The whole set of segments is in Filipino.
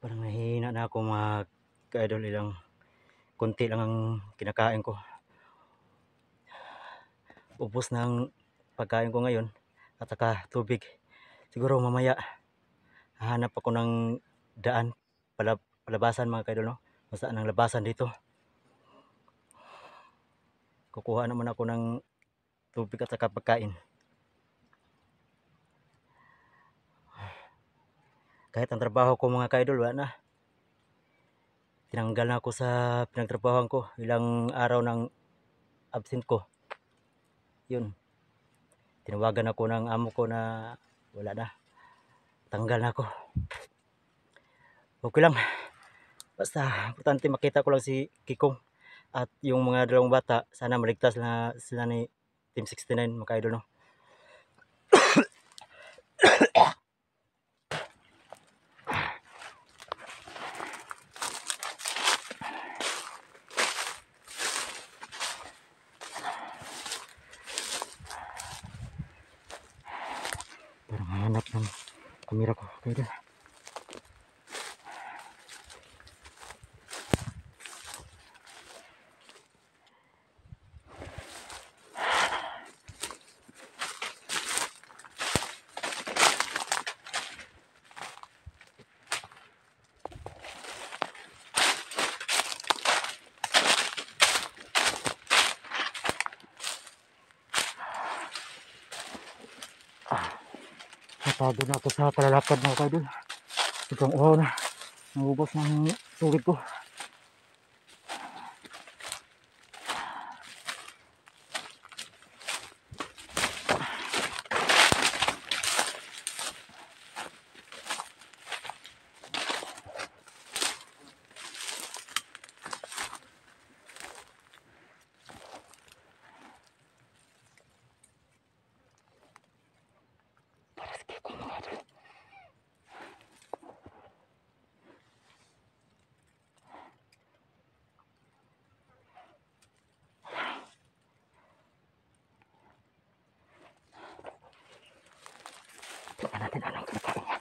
Parang nahihina na ako mga ka-idol, ilang konti lang ang kinakain ko. Ubos na ang pagkain ko ngayon at saka tubig. Siguro mamaya hahanap ako ng daan palabasan mga ka-idol, no? Kung saan ang labasan dito. Kukuha naman ako ng tubig at saka pagkain. Kahit ang trabaho ko mga ka-idol, wala na. Tinanggal na ako sa pinagtrabahoan ko. Ilang araw ng absent ko. Yun. Tinawagan ako ng amo ko na wala na. Tanggal na ako. Okay lang. Basta, importante makita ko lang si Kikong at yung mga dalawang bata. Sana maligtas na sila ni Team 69 mga ka-idol, no? Parang hanap ng kamera ko, ka-idol. Napagod na ako sa kalalakad mga ka-idol. Sobrang uhaw na. Naubos ng tubig ko. Tingnan natin anong kinakain niya.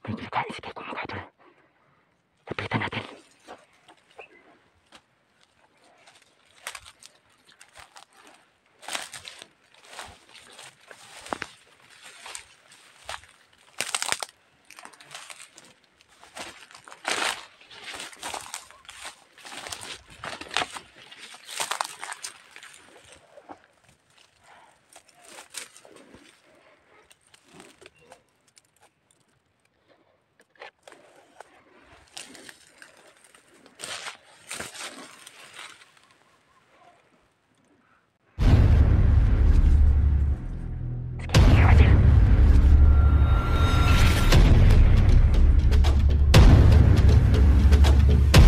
May kinakain si Kikong mga ka-idol. Lapitan natin.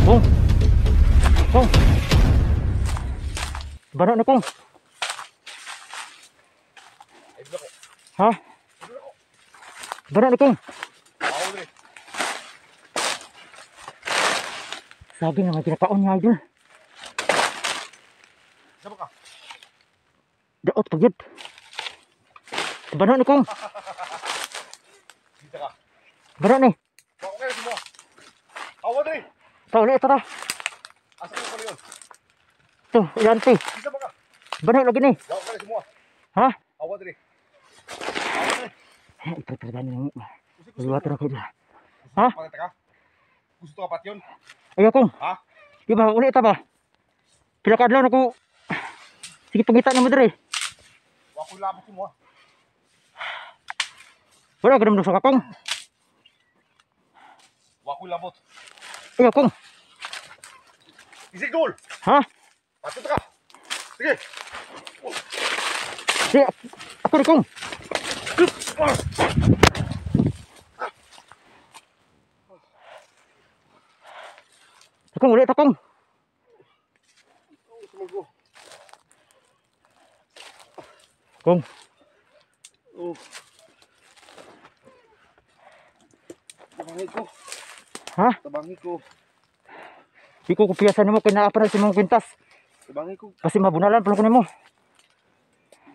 Kong! Kong! Baro na Kong! Ha? Baro na Kong! Sabi nga may kinakaon nga idol. Saan ka? Daot pagid. Baro na Kong! Dito ka. Baro ni! Bako kayo semua. Awa dali. Ito ulit tara. Asa ka pala yun? Ito, yan ti. Dito ba ka? Baro lagi ni. Bako kayo semua. Ha? Awa dali. Awa dali. Ito talaga ng iwater ako idol. Ha? Ha? Patay ka? Gusto ka pat yun? Ayaw Kong. Ha? Di ba ulit ta ba? Pila ka adlaw na ko. Sige pangita na mo dire. Wako labot semua. Wala ka naman sa Kong. Wako labot. Ayaw Kong. Isig dul. Ha? Patay ka. Sige. Di, ako rin kong. Takong ulit, takong. Sumago. Kong, Oh. Tabangi ko. ha? Tabangi ko. Di ko kupiyasan mo, kaya naaparan si mong kwintas. Tabangi ko. Kasi mabunalan, pala ko mo.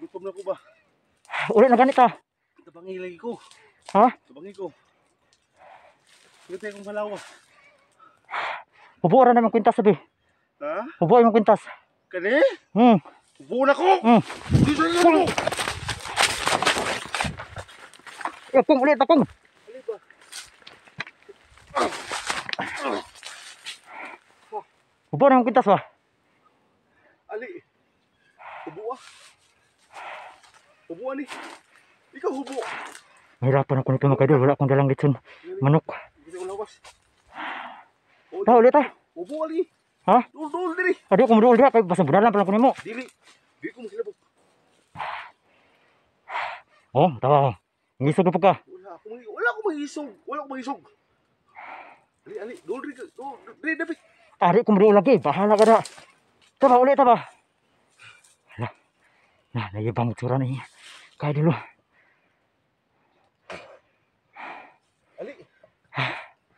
Gutom na ko ba? Ulit na ganit ha. Tabangi lagi ko. Ha? Tabangi ko. Kita akong kalawa. Hubuoran na mong kwintas, sabi. Ha? Hubuoran mong kwintas. Kani? Buo na ko. Dito na ko. Kong, ulit, takong. Ali ba? Hubuoran mong kwintas ba? Ali. Hubo ah. Hubo ani. Ikaw hubo. Mahirapan ako nito mga kaidol. Wala akong dalang litson. Manok. Hindi ko lawas. Ta, ulit ha. Hubo ali. Ha? Dul diri. Adi ko muduol diha. Kaya basta bunalan pala ko mo. Dili. Di ko masilabog. Oh, tawa ko. Ngisog na po ka. Wala ko mahisog. Wala ko mahisog. Ali. Dul diri. Dul diri dapat. Adi ko muduol lagi. Bahala ka na. Taba, ulit taba. Hala. Nah, nayabang itsura na niya. Kaya dulu. Ali.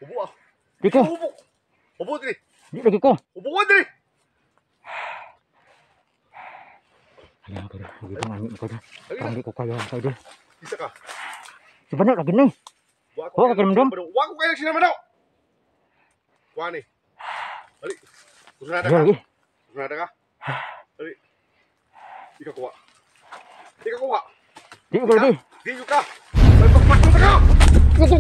Hubo ah. Di ko. Hubo. Hubo diri. Di lagi ko. Hubo diri. Ayan kaidol. Lagi pang angin kaidol. Ali. Hindi ko kaya kaidol. Isa ka. Sebenarnya lagi nih. Wa Oh, kakiramdam? Wa ko kaya sinama daw. Wa ni. Ali. Kusada Ayan ka. lagi. Kusada ka. Ali. Ika kuha. Ika kuha. Di ko lagi. Di ka. Magpakpak mo ka. Lagi.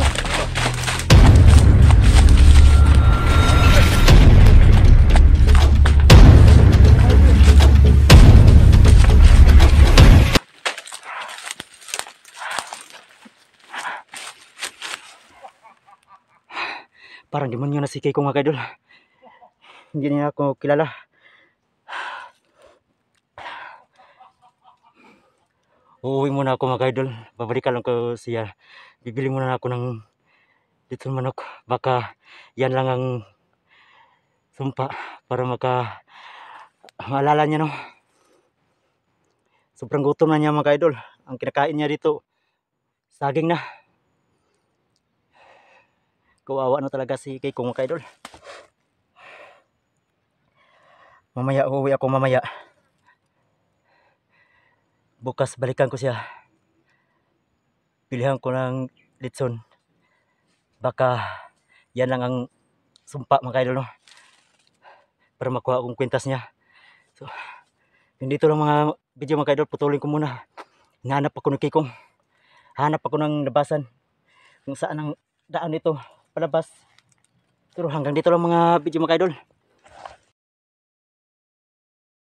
Parang demonyo na si Kay ko mga kaidol. Hindi niya ako kilala. Uuwi muna ako mga kaidol. Babalikan lang ko siya. Bibili muna ako ng litson manok. Baka yan lang ang sumpa para maalala niya no. Sobrang gutom na niya mga kaidol. Ang kinakain niya dito saging na. Kawawa na talaga si Kay ko mga kaidol. Mamaya uuwi ako mamaya. Bukas balikan ko siya. Pilihan ko ng litson. Baka yan lang ang sumpa mga kaidol no. Para makuha akong kwintas niya. So, dito lang mga video mga kaidol. Putulin ko muna. Hinahanap ako ng Kay Kong. Hanap ako ng labasan. Kung saan ang daan nito palabas. Pero hanggang dito lang mga video mga kaidol.